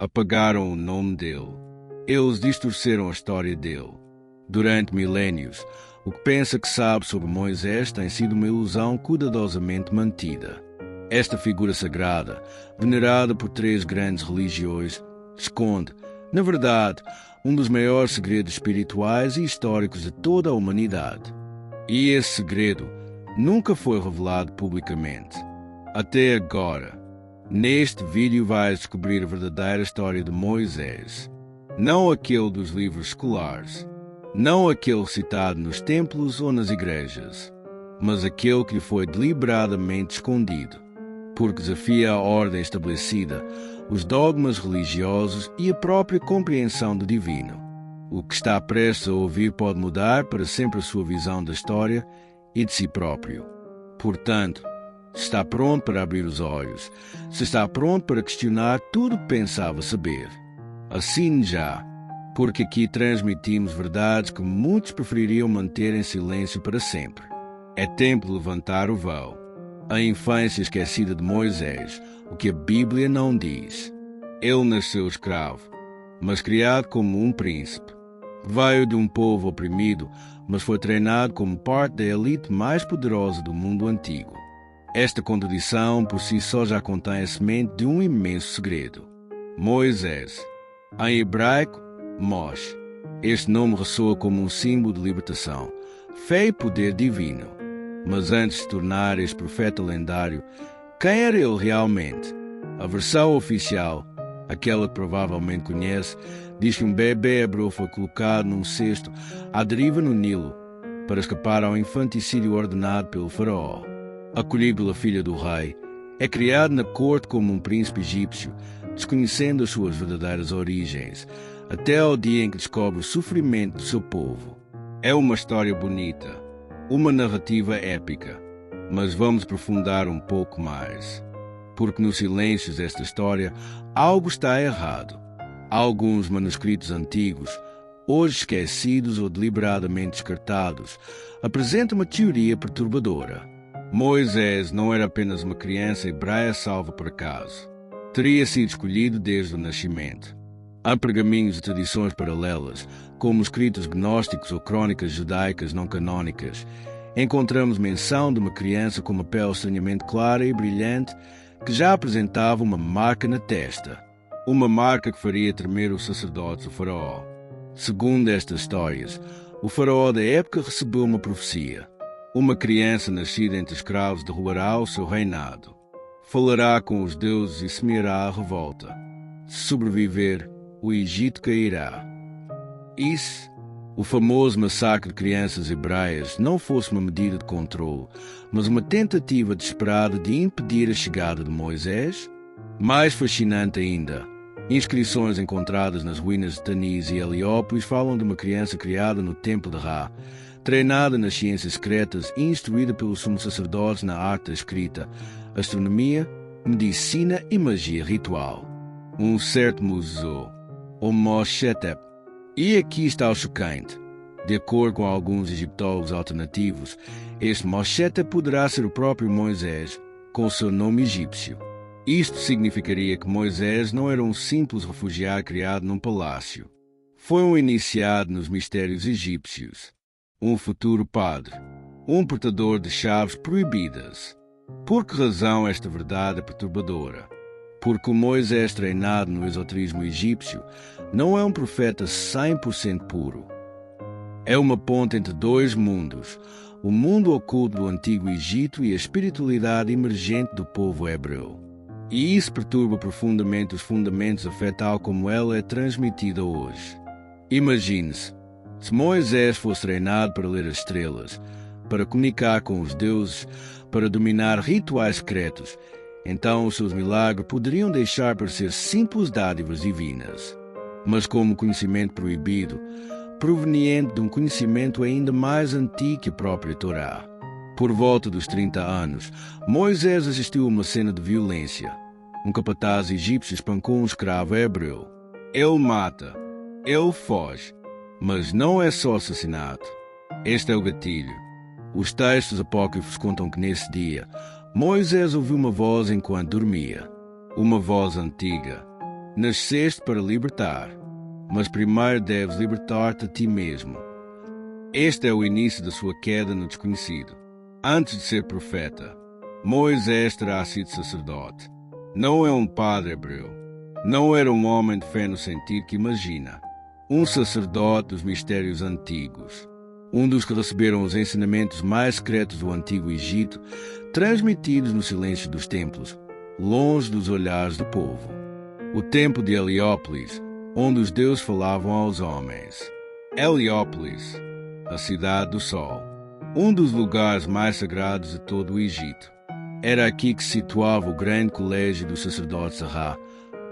Apagaram o nome dele. Eles distorceram a história dele. Durante milénios, o que pensa que sabe sobre Moisés tem sido uma ilusão cuidadosamente mantida. Esta figura sagrada, venerada por 3 grandes religiões, esconde, na verdade, um dos maiores segredos espirituais e históricos de toda a humanidade. E esse segredo nunca foi revelado publicamente. Até agora. Neste vídeo vais descobrir a verdadeira história de Moisés. Não aquele dos livros escolares. Não aquele citado nos templos ou nas igrejas. Mas aquele que lhe foi deliberadamente escondido. Porque desafia a ordem estabelecida, os dogmas religiosos e a própria compreensão do divino. O que está prestes a ouvir pode mudar para sempre a sua visão da história e de si próprio. Portanto, se está pronto para abrir os olhos, se está pronto para questionar tudo o que pensava saber, assine já, porque aqui transmitimos verdades que muitos prefeririam manter em silêncio para sempre. É tempo de levantar o véu. A infância esquecida de Moisés, o que a Bíblia não diz. Ele nasceu escravo, mas criado como um príncipe. Veio de um povo oprimido, mas foi treinado como parte da elite mais poderosa do mundo antigo. Esta contradição por si só já contém a semente de um imenso segredo. Moisés. Em hebraico, Moshe. Este nome ressoa como um símbolo de libertação, fé e poder divino. Mas antes de se tornar este profeta lendário, quem era ele realmente? A versão oficial, aquela que provavelmente conhece, diz que um bebê hebreu foi colocado num cesto à deriva no Nilo para escapar ao infanticídio ordenado pelo faraó. Acolhido pela filha do rei, é criado na corte como um príncipe egípcio, desconhecendo as suas verdadeiras origens, até ao dia em que descobre o sofrimento do seu povo. É uma história bonita, uma narrativa épica, mas vamos aprofundar um pouco mais. Porque nos silêncios desta história, algo está errado. Alguns manuscritos antigos, hoje esquecidos ou deliberadamente descartados, apresentam uma teoria perturbadora. Moisés não era apenas uma criança hebreia salva por acaso. Teria sido escolhido desde o nascimento. Há pergaminhos e tradições paralelas, como escritos gnósticos ou crônicas judaicas não canônicas. Encontramos menção de uma criança com uma pele estranhamente clara e brilhante que já apresentava uma marca na testa. Uma marca que faria tremer os sacerdotes do faraó. Segundo estas histórias, o faraó da época recebeu uma profecia. Uma criança nascida entre escravos derrubará o seu reinado. Falará com os deuses e semeará a revolta. Se sobreviver, o Egito cairá. E se o famoso massacre de crianças hebreias não fosse uma medida de controle, mas uma tentativa desesperada de impedir a chegada de Moisés? Mais fascinante ainda, inscrições encontradas nas ruínas de Tanis e Heliópolis falam de uma criança criada no templo de Ra, treinada nas ciências secretas e instruída pelos sumos sacerdotes na arte da escrita, astronomia, medicina e magia ritual. Um certo Musou, ou Moshetep. E aqui está o chocante. De acordo com alguns egiptólogos alternativos, este Moshetep poderá ser o próprio Moisés, com o seu nome egípcio. Isto significaria que Moisés não era um simples refugiado criado num palácio. Foi um iniciado nos mistérios egípcios. Um futuro padre, um portador de chaves proibidas. Por que razão esta verdade é perturbadora? Porque o Moisés treinado no esoterismo egípcio não é um profeta 100% puro. É uma ponte entre 2 mundos, o mundo oculto do antigo Egito e a espiritualidade emergente do povo hebreu. E isso perturba profundamente os fundamentos da fé tal como ela é transmitida hoje. Imagine-se, se Moisés fosse treinado para ler as estrelas, para comunicar com os deuses, para dominar rituais secretos, então os seus milagres poderiam deixar para ser simples dádivas divinas. Mas como conhecimento proibido, proveniente de um conhecimento ainda mais antigo que a própria Torá. Por volta dos 30 anos, Moisés assistiu a uma cena de violência. Um capataz egípcio espancou um escravo hebreu. Ele mata, ele foge. Mas não é só assassinato. Este é o gatilho. Os textos apócrifos contam que nesse dia, Moisés ouviu uma voz enquanto dormia. Uma voz antiga. Nasceste para libertar, mas primeiro deves libertar-te a ti mesmo. Este é o início da sua queda no desconhecido. Antes de ser profeta, Moisés terá sido sacerdote. Não é um padre hebreu. Não era um homem de fé no sentido que imagina. Um sacerdote dos mistérios antigos. Um dos que receberam os ensinamentos mais secretos do Antigo Egito, transmitidos no silêncio dos templos, longe dos olhares do povo. O templo de Heliópolis, onde os deuses falavam aos homens. Heliópolis, a cidade do sol, um dos lugares mais sagrados de todo o Egito. Era aqui que se situava o grande colégio dos sacerdotes Ra,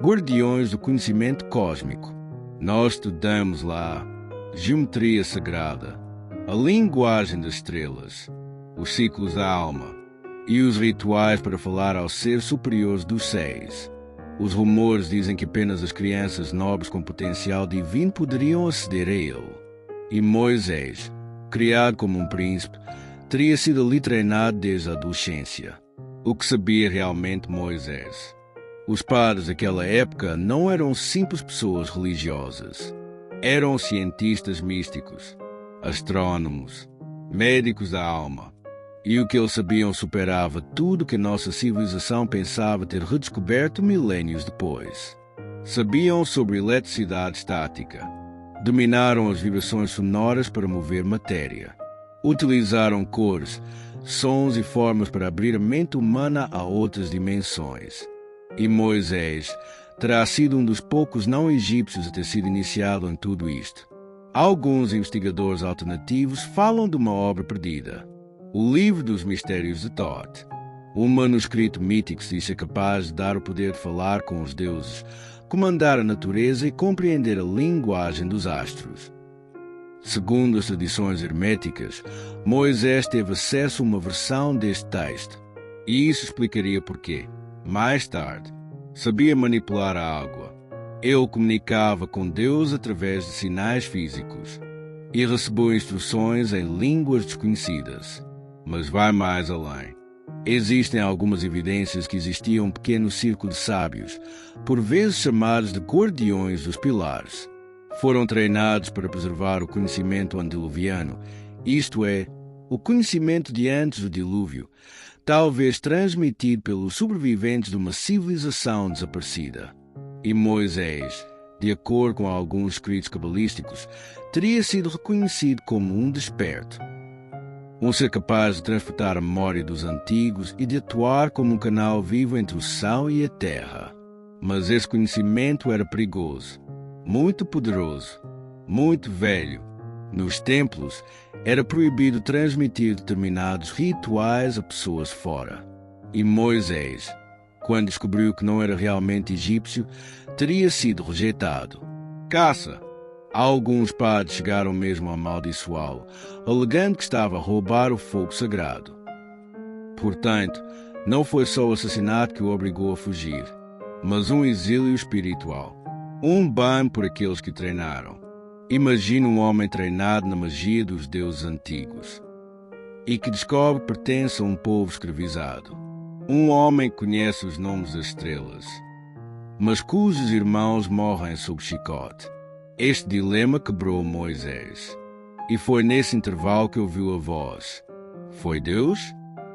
guardiões do conhecimento cósmico. Nós estudamos lá geometria sagrada, a linguagem das estrelas, os ciclos da alma e os rituais para falar aos seres superiores dos seis. Os rumores dizem que apenas as crianças nobres com potencial divino poderiam aceder a ele. E Moisés, criado como um príncipe, teria sido ali treinado desde a adolescência. O que sabia realmente Moisés? Os padres daquela época não eram simples pessoas religiosas. Eram cientistas místicos, astrônomos, médicos da alma. E o que eles sabiam superava tudo o que nossa civilização pensava ter redescoberto milénios depois. Sabiam sobre eletricidade estática. Dominaram as vibrações sonoras para mover matéria. Utilizaram cores, sons e formas para abrir a mente humana a outras dimensões. E Moisés terá sido um dos poucos não-egípcios a ter sido iniciado em tudo isto. Alguns investigadores alternativos falam de uma obra perdida. O Livro dos Mistérios de Thoth, um manuscrito mítico que se diz capaz de dar o poder de falar com os deuses, comandar a natureza e compreender a linguagem dos astros. Segundo as tradições herméticas, Moisés teve acesso a uma versão deste texto, e isso explicaria porquê. Mais tarde, sabia manipular a água. Ele comunicava com Deus através de sinais físicos e recebeu instruções em línguas desconhecidas. Mas vai mais além. Existem algumas evidências que existia um pequeno círculo de sábios, por vezes chamados de guardiões dos pilares. Foram treinados para preservar o conhecimento antediluviano, isto é, o conhecimento de antes do dilúvio, talvez transmitido pelos sobreviventes de uma civilização desaparecida. E Moisés, de acordo com alguns escritos cabalísticos, teria sido reconhecido como um desperto. Um ser capaz de transportar a memória dos antigos e de atuar como um canal vivo entre o céu e a terra. Mas esse conhecimento era perigoso, muito poderoso, muito velho. Nos templos, era proibido transmitir determinados rituais a pessoas fora. E Moisés, quando descobriu que não era realmente egípcio, teria sido rejeitado. Caça! Alguns padres chegaram mesmo a amaldiçoá-lo, alegando que estava a roubar o fogo sagrado. Portanto, não foi só o assassinato que o obrigou a fugir, mas um exílio espiritual. Um banho por aqueles que treinaram. Imagina um homem treinado na magia dos deuses antigos e que descobre que pertence a um povo escravizado. Um homem que conhece os nomes das estrelas, mas cujos irmãos morrem sob chicote. Este dilema quebrou Moisés, e foi nesse intervalo que ouviu a voz. Foi Deus?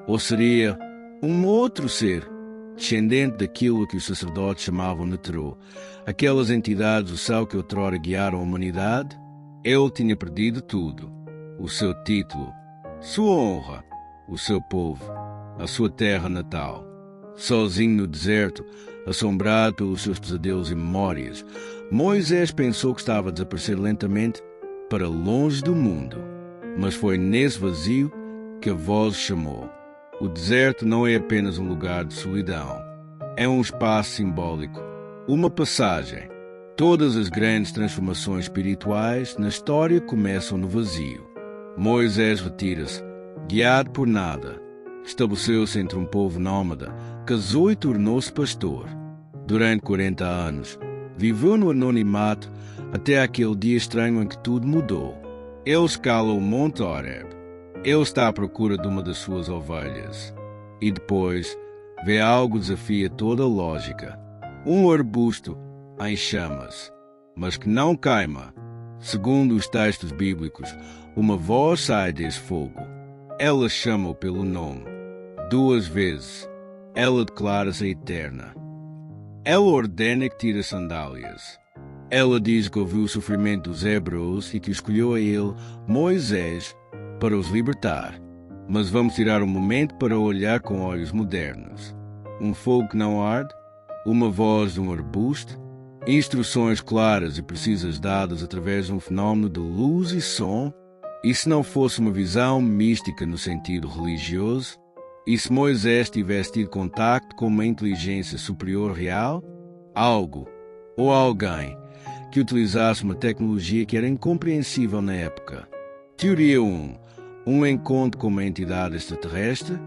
Ou seria um outro ser, descendente daquilo que os sacerdotes chamavam Neterô, aquelas entidades do céu que outrora guiaram a humanidade? Ele tinha perdido tudo: o seu título, sua honra, o seu povo, a sua terra natal. Sozinho no deserto, assombrado pelos seus pesadelos e memórias, Moisés pensou que estava a desaparecer lentamente para longe do mundo. Mas foi nesse vazio que a voz chamou. O deserto não é apenas um lugar de solidão. É um espaço simbólico, uma passagem. Todas as grandes transformações espirituais na história começam no vazio. Moisés retira-se, guiado por nada. Estabeleceu-se entre um povo nómada, casou e tornou-se pastor. Durante 40 anos, viveu no anonimato até aquele dia estranho em que tudo mudou. Ele escala o Monte Horeb. Ele está à procura de uma das suas ovelhas. E depois vê algo que desafia toda a lógica. Um arbusto em chamas, mas que não queima. Segundo os textos bíblicos, uma voz sai desse fogo. Ela chama-o pelo nome. 2 vezes. Ela declara-se eterna. Ela ordena que tire as sandálias. Ela diz que ouviu o sofrimento dos hebreus e que escolheu a ele, Moisés, para os libertar. Mas vamos tirar um momento para olhar com olhos modernos. Um fogo que não arde, uma voz de um arbusto, instruções claras e precisas dadas através de um fenómeno de luz e som. E se não fosse uma visão mística no sentido religioso? E se Moisés tivesse tido contacto com uma inteligência superior real? Algo ou alguém que utilizasse uma tecnologia que era incompreensível na época. Teoria 1. Um encontro com uma entidade extraterrestre?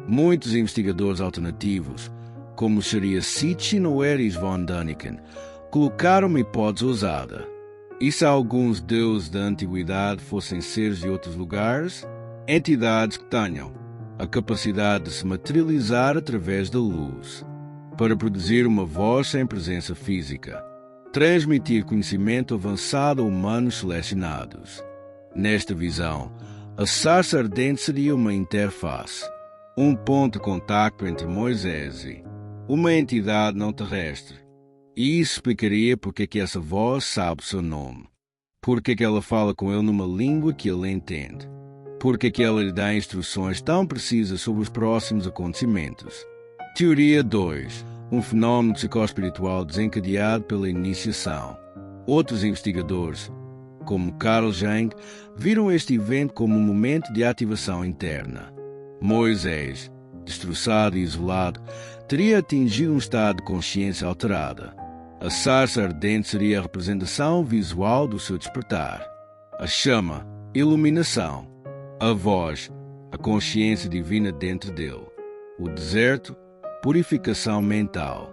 Muitos investigadores alternativos, como seria Sitchin ou Erich von Däniken, colocaram uma hipótese ousada. E se alguns deuses da antiguidade fossem seres de outros lugares? Entidades que tenham a capacidade de se materializar através da luz, para produzir uma voz sem presença física, transmitir conhecimento avançado a humanos selecionados. Nesta visão, a sarça ardente seria uma interface, um ponto de contacto entre Moisés e uma entidade não terrestre. E isso explicaria porque que essa voz sabe o seu nome, porque que ela fala com ele numa língua que ele entende, porque que ela lhe dá instruções tão precisas sobre os próximos acontecimentos. Teoria 2. Um fenómeno psicoespiritual desencadeado pela iniciação. Outros investigadores, como Carl Jung, viram este evento como um momento de ativação interna. Moisés, destroçado e isolado, teria atingido um estado de consciência alterada. A sarça ardente seria a representação visual do seu despertar. A chama, iluminação. A voz, a consciência divina dentro dele. O deserto, purificação mental.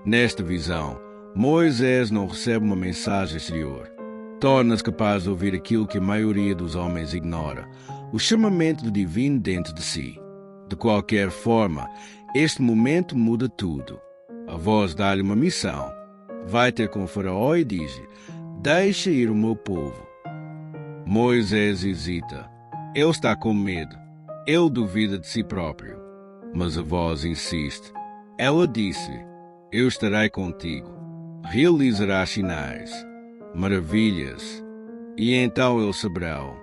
Nesta visão, Moisés não recebe uma mensagem exterior. Torna-se capaz de ouvir aquilo que a maioria dos homens ignora, o chamamento do divino dentro de si. De qualquer forma, este momento muda tudo. A voz dá-lhe uma missão. Vai ter com o faraó e diz: deixa ir o meu povo. Moisés hesita. Ele está com medo. Ele duvida de si próprio. Mas a voz insiste. Ela disse: eu estarei contigo. Realizarás sinais, maravilhas, e então eles saberão.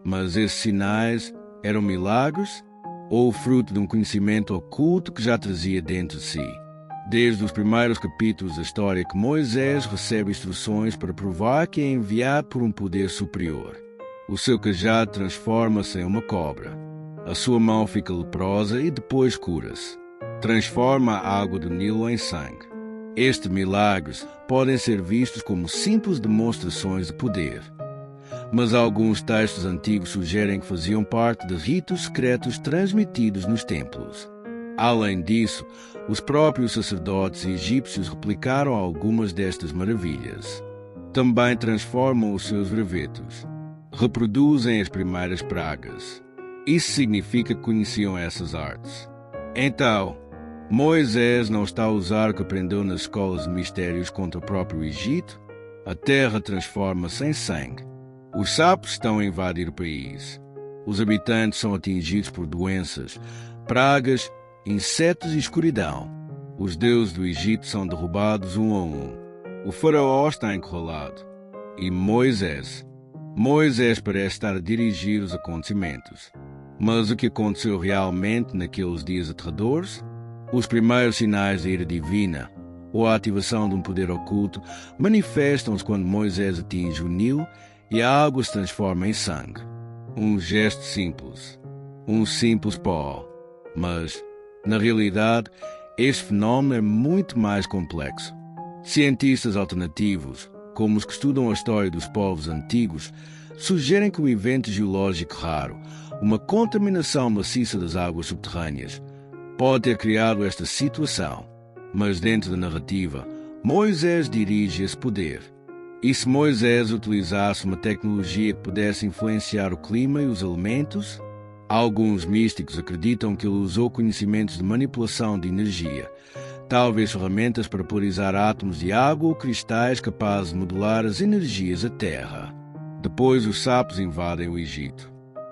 Mas esses sinais eram milagres ou fruto de um conhecimento oculto que já trazia dentro de si? Desde os primeiros capítulos da história que Moisés recebe instruções para provar que é enviado por um poder superior. O seu cajado transforma-se em uma cobra. A sua mão fica leprosa e depois cura-se. Transforma a água do Nilo em sangue. Estes milagres podem ser vistos como simples demonstrações de poder. Mas alguns textos antigos sugerem que faziam parte de ritos secretos transmitidos nos templos. Além disso, os próprios sacerdotes egípcios replicaram algumas destas maravilhas. Também transformam os seus gravetos. Reproduzem as primeiras pragas. Isso significa que conheciam essas artes. Então, Moisés não está a usar o que aprendeu nas escolas de mistérios contra o próprio Egito? A terra transforma-se em sangue. Os sapos estão a invadir o país. Os habitantes são atingidos por doenças, pragas, insetos e escuridão. Os deuses do Egito são derrubados um a um. O faraó está encurralado. E Moisés parece estar a dirigir os acontecimentos. Mas o que aconteceu realmente naqueles dias aterradores? Os primeiros sinais da ira divina, ou a ativação de um poder oculto, manifestam-se quando Moisés atinge o Nilo e a água se transforma em sangue. Um gesto simples. Um simples pó. Mas, na realidade, este fenómeno é muito mais complexo. Cientistas alternativos, como os que estudam a história dos povos antigos, sugerem que um evento geológico raro, uma contaminação maciça das águas subterrâneas, pode ter criado esta situação. Mas dentro da narrativa, Moisés dirige esse poder. E se Moisés utilizasse uma tecnologia que pudesse influenciar o clima e os elementos? Alguns místicos acreditam que ele usou conhecimentos de manipulação de energia, talvez ferramentas para polarizar átomos de água ou cristais capazes de modular as energias da Terra. Depois os sapos invadem o Egito.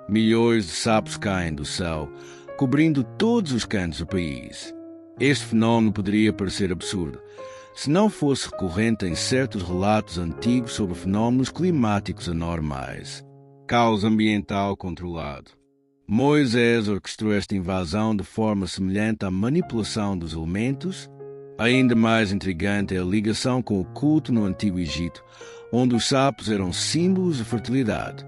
Milhões de sapos caem do céu, cobrindo todos os cantos do país. Este fenómeno poderia parecer absurdo, se não fosse recorrente em certos relatos antigos sobre fenómenos climáticos anormais. Caos ambiental controlado. Moisés orquestrou esta invasão de forma semelhante à manipulação dos elementos. Ainda mais intrigante é a ligação com o culto no Antigo Egito, onde os sapos eram símbolos de fertilidade.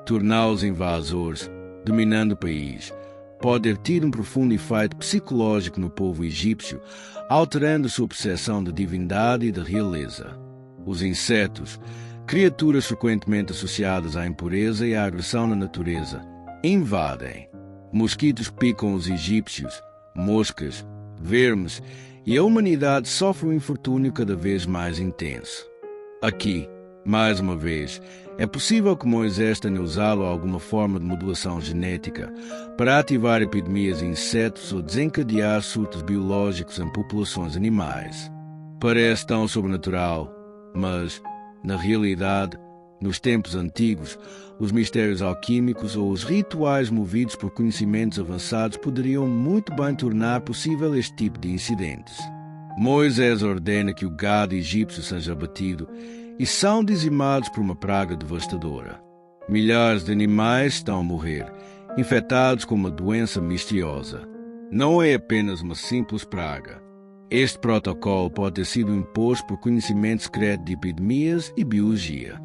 Torná-los invasores, dominando o país, pode ter tido um profundo efeito psicológico no povo egípcio, alterando sua percepção de divindade e de realeza. Os insetos, criaturas frequentemente associadas à impureza e à agressão na natureza, invadem. Mosquitos picam os egípcios, moscas, vermes, e a humanidade sofre um infortúnio cada vez mais intenso. Aqui, mais uma vez, é possível que Moisés tenha usado alguma forma de modulação genética para ativar epidemias de insetos ou desencadear surtos biológicos em populações animais. Parece tão sobrenatural, mas, na realidade, nos tempos antigos, os mistérios alquímicos ou os rituais movidos por conhecimentos avançados poderiam muito bem tornar possível este tipo de incidentes. Moisés ordena que o gado egípcio seja abatido e são dizimados por uma praga devastadora. Milhares de animais estão a morrer, infectados com uma doença misteriosa. Não é apenas uma simples praga. Este protocolo pode ter sido imposto por conhecimento secreto de epidemias e biologia.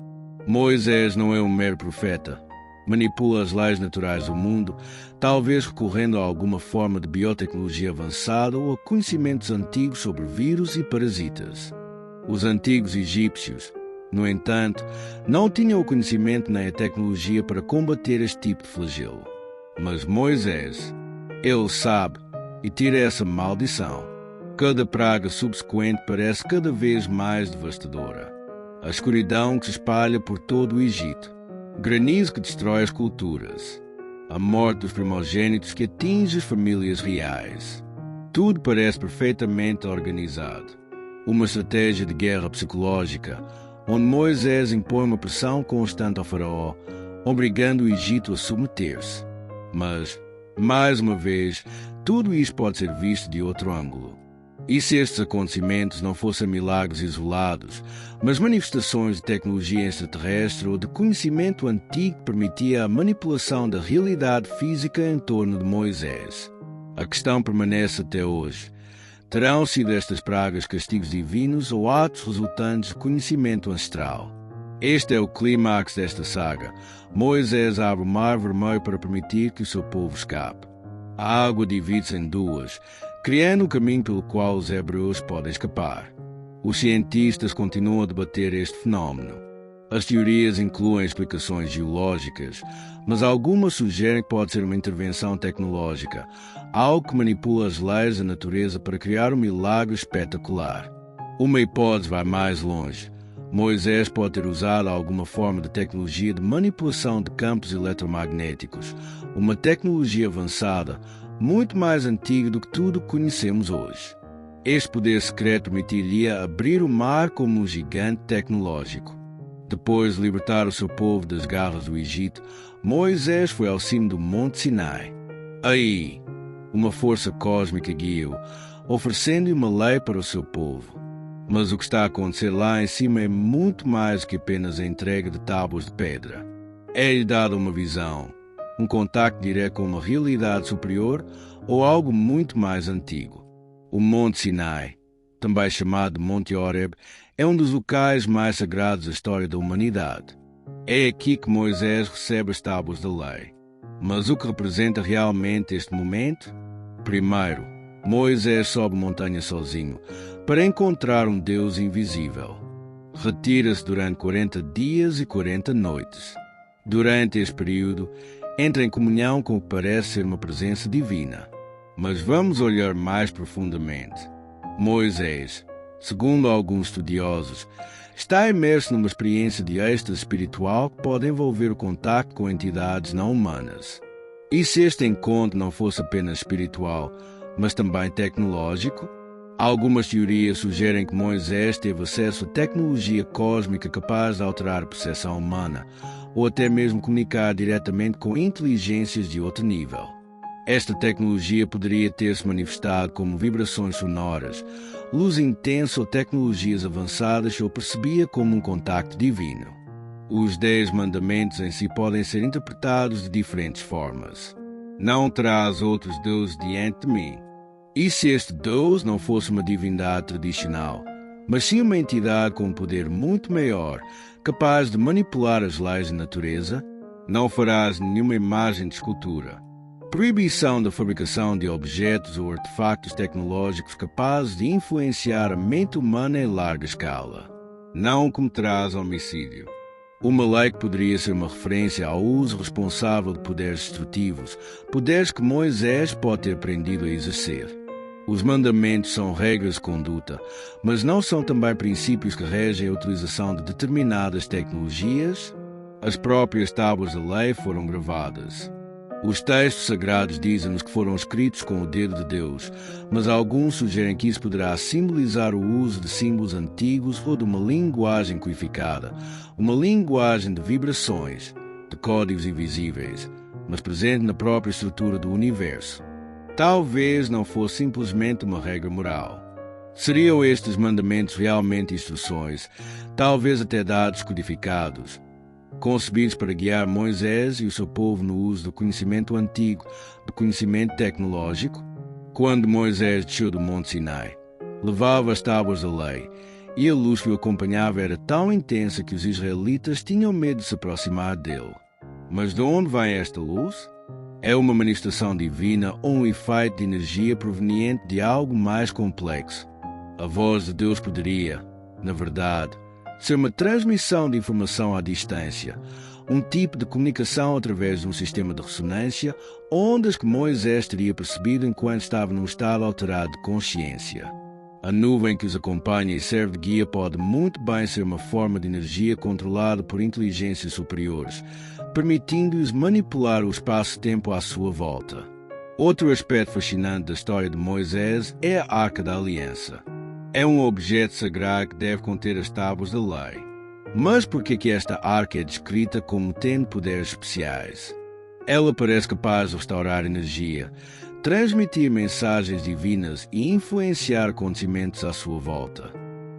Moisés não é um mero profeta. Manipula as leis naturais do mundo, talvez recorrendo a alguma forma de biotecnologia avançada ou a conhecimentos antigos sobre vírus e parasitas. Os antigos egípcios, no entanto, não tinham o conhecimento nem a tecnologia para combater este tipo de flagelo. Mas Moisés, ele sabe e tira essa maldição. Cada praga subsequente parece cada vez mais devastadora. A escuridão que se espalha por todo o Egito, granizo que destrói as culturas, a morte dos primogênitos que atinge as famílias reais. Tudo parece perfeitamente organizado. Uma estratégia de guerra psicológica, onde Moisés impõe uma pressão constante ao faraó, obrigando o Egito a submeter-se. Mas, mais uma vez, tudo isto pode ser visto de outro ângulo. E se estes acontecimentos não fossem milagres isolados, mas manifestações de tecnologia extraterrestre ou de conhecimento antigo que permitia a manipulação da realidade física em torno de Moisés? A questão permanece até hoje. Terão sido estas pragas castigos divinos ou atos resultantes de conhecimento ancestral? Este é o clímax desta saga. Moisés abre o Mar Vermelho para permitir que o seu povo escape. A água divide-se em duas, criando o caminho pelo qual os hebreus podem escapar. Os cientistas continuam a debater este fenómeno. As teorias incluem explicações geológicas, mas algumas sugerem que pode ser uma intervenção tecnológica, algo que manipula as leis da natureza para criar um milagre espetacular. Uma hipótese vai mais longe. Moisés pode ter usado alguma forma de tecnologia de manipulação de campos eletromagnéticos, uma tecnologia avançada, muito mais antiga do que tudo o que conhecemos hoje. Este poder secreto permitiria abrir o mar como um gigante tecnológico. Depois de libertar o seu povo das garras do Egito, Moisés foi ao cimo do Monte Sinai. Aí, uma força cósmica guia-o, oferecendo-lhe uma lei para o seu povo. Mas o que está a acontecer lá em cima é muito mais do que apenas a entrega de tábuas de pedra. É-lhe dada uma visão, um contacto direto com uma realidade superior ou algo muito mais antigo. O Monte Sinai, também chamado de Monte Horeb, é um dos locais mais sagrados da história da humanidade. É aqui que Moisés recebe as tábuas da lei. Mas o que representa realmente este momento? Primeiro, Moisés sobe a montanha sozinho para encontrar um Deus invisível. Retira-se durante 40 dias e 40 noites. Durante este período, entra em comunhão com o que parece ser uma presença divina. Mas vamos olhar mais profundamente. Moisés, segundo alguns estudiosos, está imerso numa experiência de êxtase espiritual que pode envolver o contacto com entidades não humanas. E se este encontro não fosse apenas espiritual, mas também tecnológico? Algumas teorias sugerem que Moisés teve acesso a tecnologia cósmica capaz de alterar a percepção humana, ou até mesmo comunicar diretamente com inteligências de outro nível. Esta tecnologia poderia ter se manifestado como vibrações sonoras, luz intensa ou tecnologias avançadas que ele percebia como um contacto divino. Os 10 mandamentos em si podem ser interpretados de diferentes formas. Não terás outros deuses diante de mim. E se este Deus não fosse uma divindade tradicional, mas sim uma entidade com um poder muito maior, capaz de manipular as leis da natureza? Não farás nenhuma imagem de escultura. Proibição da fabricação de objetos ou artefactos tecnológicos capazes de influenciar a mente humana em larga escala. Não cometerás homicídio. Uma lei que poderia ser uma referência ao uso responsável de poderes destrutivos, poderes que Moisés pode ter aprendido a exercer. Os mandamentos são regras de conduta, mas não são também princípios que regem a utilização de determinadas tecnologias? As próprias tábuas da lei foram gravadas. Os textos sagrados dizem-nos que foram escritos com o dedo de Deus, mas alguns sugerem que isso poderá simbolizar o uso de símbolos antigos ou de uma linguagem codificada, uma linguagem de vibrações, de códigos invisíveis, mas presente na própria estrutura do universo. Talvez não fosse simplesmente uma regra moral. Seriam estes mandamentos realmente instruções, talvez até dados codificados, concebidos para guiar Moisés e o seu povo no uso do conhecimento antigo, do conhecimento tecnológico? Quando Moisés desceu do Monte Sinai, levava as tábuas da lei, e a luz que o acompanhava era tão intensa que os israelitas tinham medo de se aproximar dele. Mas de onde vem esta luz? É uma manifestação divina ou um efeito de energia proveniente de algo mais complexo. A voz de Deus poderia, na verdade, ser uma transmissão de informação à distância, um tipo de comunicação através de um sistema de ressonância, ondas que Moisés teria percebido enquanto estava num estado alterado de consciência. A nuvem que os acompanha e serve de guia pode muito bem ser uma forma de energia controlada por inteligências superiores, permitindo-os manipular o espaço-tempo à sua volta. Outro aspecto fascinante da história de Moisés é a Arca da Aliança. É um objeto sagrado que deve conter as tábuas da lei. Mas por que esta arca é descrita como tendo poderes especiais? Ela parece capaz de restaurar energia, transmitir mensagens divinas e influenciar acontecimentos à sua volta.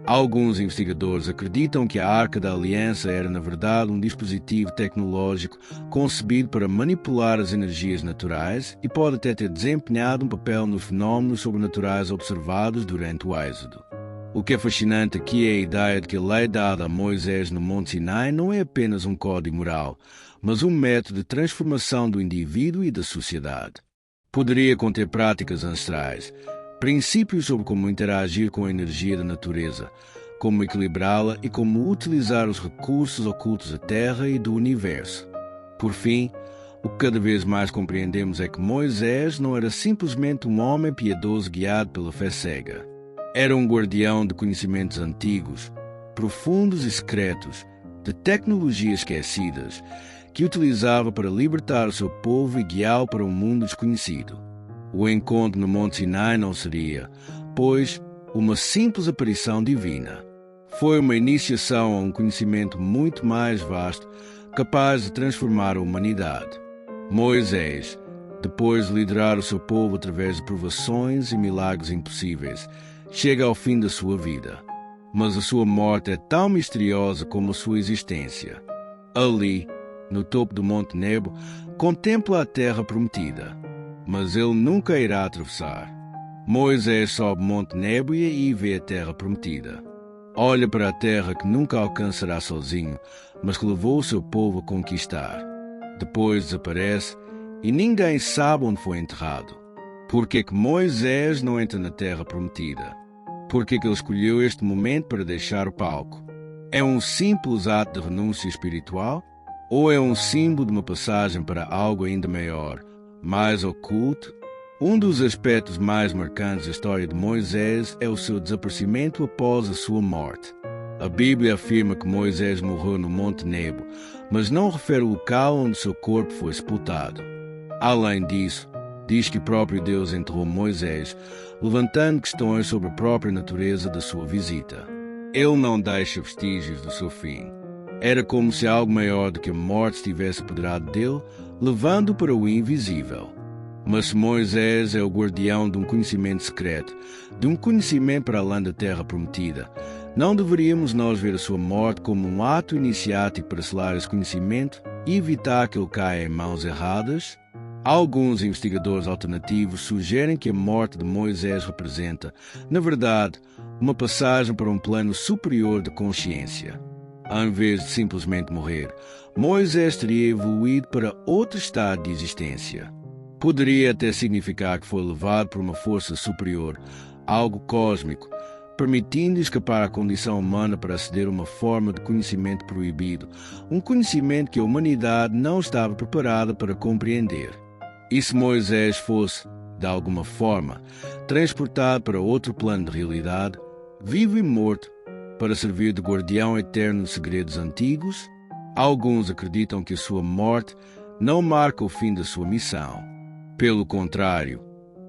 Alguns investigadores acreditam que a Arca da Aliança era, na verdade, um dispositivo tecnológico concebido para manipular as energias naturais e pode até ter desempenhado um papel nos fenómenos sobrenaturais observados durante o Êxodo. O que é fascinante aqui é a ideia de que a lei dada a Moisés no Monte Sinai não é apenas um código moral, mas um método de transformação do indivíduo e da sociedade. Poderia conter práticas ancestrais, princípios sobre como interagir com a energia da natureza, como equilibrá-la e como utilizar os recursos ocultos da Terra e do Universo. Por fim, o que cada vez mais compreendemos é que Moisés não era simplesmente um homem piedoso guiado pela fé cega. Era um guardião de conhecimentos antigos, profundos e secretos, de tecnologias esquecidas, que utilizava para libertar o seu povo e guiá-lo para um mundo desconhecido. O encontro no Monte Sinai não seria, pois, uma simples aparição divina. Foi uma iniciação a um conhecimento muito mais vasto, capaz de transformar a humanidade. Moisés, depois de liderar o seu povo através de provações e milagres impossíveis, chega ao fim da sua vida. Mas a sua morte é tão misteriosa como a sua existência. Ali, no topo do Monte Nebo, contempla a terra prometida, mas ele nunca irá atravessar. Moisés sobe o Monte Nebo e aí vê a terra prometida. Olha para a terra que nunca alcançará sozinho, mas que levou o seu povo a conquistar. Depois desaparece e ninguém sabe onde foi enterrado. Por que Moisés não entra na terra prometida? Por que ele escolheu este momento para deixar o palco? É um simples ato de renúncia espiritual? Ou é um símbolo de uma passagem para algo ainda maior, mais oculto? Um dos aspectos mais marcantes da história de Moisés é o seu desaparecimento após a sua morte. A Bíblia afirma que Moisés morreu no Monte Nebo, mas não refere o local onde seu corpo foi sepultado. Além disso, Diz que o próprio Deus enterrou Moisés, levantando questões sobre a própria natureza da sua visita. Ele não deixa vestígios do seu fim. Era como se algo maior do que a morte estivesse apoderado dele, levando-o para o invisível. Mas se Moisés é o guardião de um conhecimento secreto, de um conhecimento para além da terra prometida, não deveríamos nós ver a sua morte como um ato iniciático para selar esse conhecimento e evitar que ele caia em mãos erradas? Alguns investigadores alternativos sugerem que a morte de Moisés representa, na verdade, uma passagem para um plano superior de consciência. Ao invés de simplesmente morrer, Moisés teria evoluído para outro estado de existência. Poderia até significar que foi levado por uma força superior, algo cósmico, permitindo escapar à condição humana para aceder a uma forma de conhecimento proibido, um conhecimento que a humanidade não estava preparada para compreender. E se Moisés fosse, de alguma forma, transportado para outro plano de realidade, vivo e morto, para servir de guardião eterno de segredos antigos? Alguns acreditam que a sua morte não marca o fim da sua missão. Pelo contrário,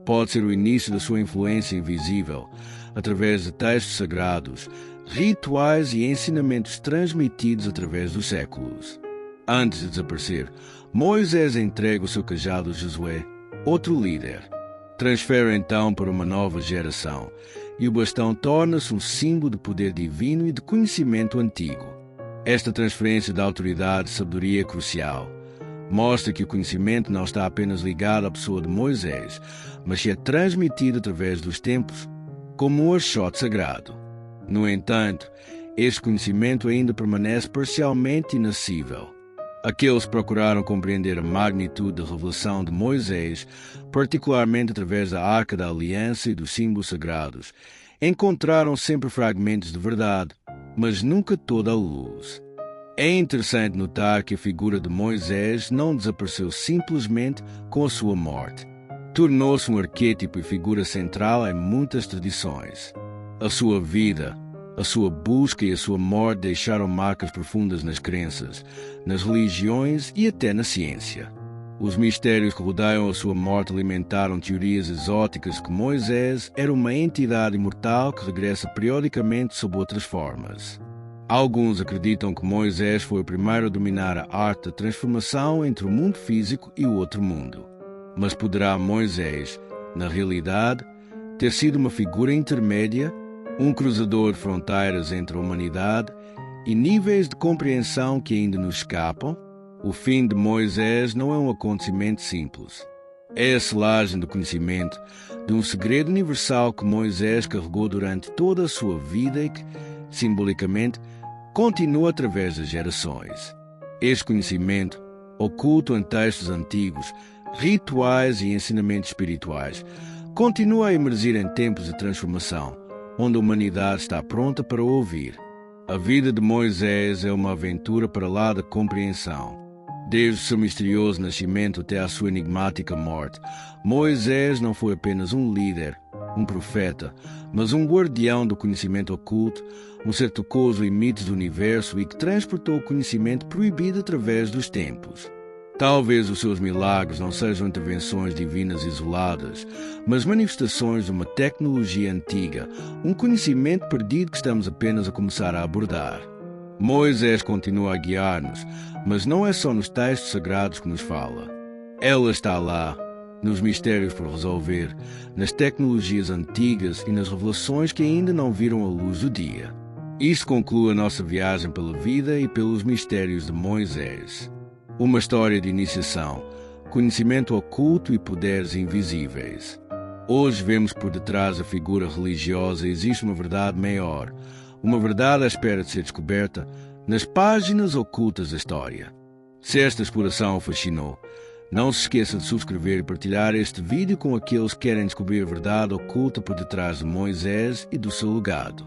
pode ser o início da sua influência invisível, através de textos sagrados, rituais e ensinamentos transmitidos através dos séculos. Antes de desaparecer, Moisés entrega o seu cajado a Josué, outro líder. Transfere então para uma nova geração, e o bastão torna-se um símbolo de poder divino e de conhecimento antigo. Esta transferência de autoridade e sabedoria é crucial. Mostra que o conhecimento não está apenas ligado à pessoa de Moisés, mas que é transmitido através dos tempos, como um archote sagrado. No entanto, este conhecimento ainda permanece parcialmente inacessível. Aqueles que procuraram compreender a magnitude da revelação de Moisés, particularmente através da Arca da Aliança e dos símbolos sagrados, encontraram sempre fragmentos de verdade, mas nunca toda a luz. É interessante notar que a figura de Moisés não desapareceu simplesmente com a sua morte. Tornou-se um arquétipo e figura central em muitas tradições. A sua vida, a sua busca e a sua morte deixaram marcas profundas nas crenças, nas religiões e até na ciência. Os mistérios que rodeiam a sua morte alimentaram teorias exóticas que Moisés era uma entidade imortal que regressa periodicamente sob outras formas. Alguns acreditam que Moisés foi o primeiro a dominar a arte da transformação entre o mundo físico e o outro mundo. Mas poderá Moisés, na realidade, ter sido uma figura intermédia, um cruzador de fronteiras entre a humanidade e níveis de compreensão que ainda nos escapam? O fim de Moisés não é um acontecimento simples. É a selagem do conhecimento de um segredo universal que Moisés carregou durante toda a sua vida e que, simbolicamente, continua através das gerações. Este conhecimento, oculto em textos antigos, rituais e ensinamentos espirituais, continua a emergir em tempos de transformação, onde a humanidade está pronta para ouvir. A vida de Moisés é uma aventura para lá da compreensão. Desde o seu misterioso nascimento até a sua enigmática morte, Moisés não foi apenas um líder, um profeta, mas um guardião do conhecimento oculto, um ser que tocou os limites do universo e que transportou o conhecimento proibido através dos tempos. Talvez os seus milagres não sejam intervenções divinas isoladas, mas manifestações de uma tecnologia antiga, um conhecimento perdido que estamos apenas a começar a abordar. Moisés continua a guiar-nos, mas não é só nos textos sagrados que nos fala. Ela está lá, nos mistérios por resolver, nas tecnologias antigas e nas revelações que ainda não viram a luz do dia. Isto conclui a nossa viagem pela vida e pelos mistérios de Moisés. Uma história de iniciação, conhecimento oculto e poderes invisíveis. Hoje vemos que por detrás da figura religiosa existe uma verdade maior, uma verdade à espera de ser descoberta nas páginas ocultas da história. Se esta exploração o fascinou, não se esqueça de subscrever e partilhar este vídeo com aqueles que querem descobrir a verdade oculta por detrás de Moisés e do seu legado.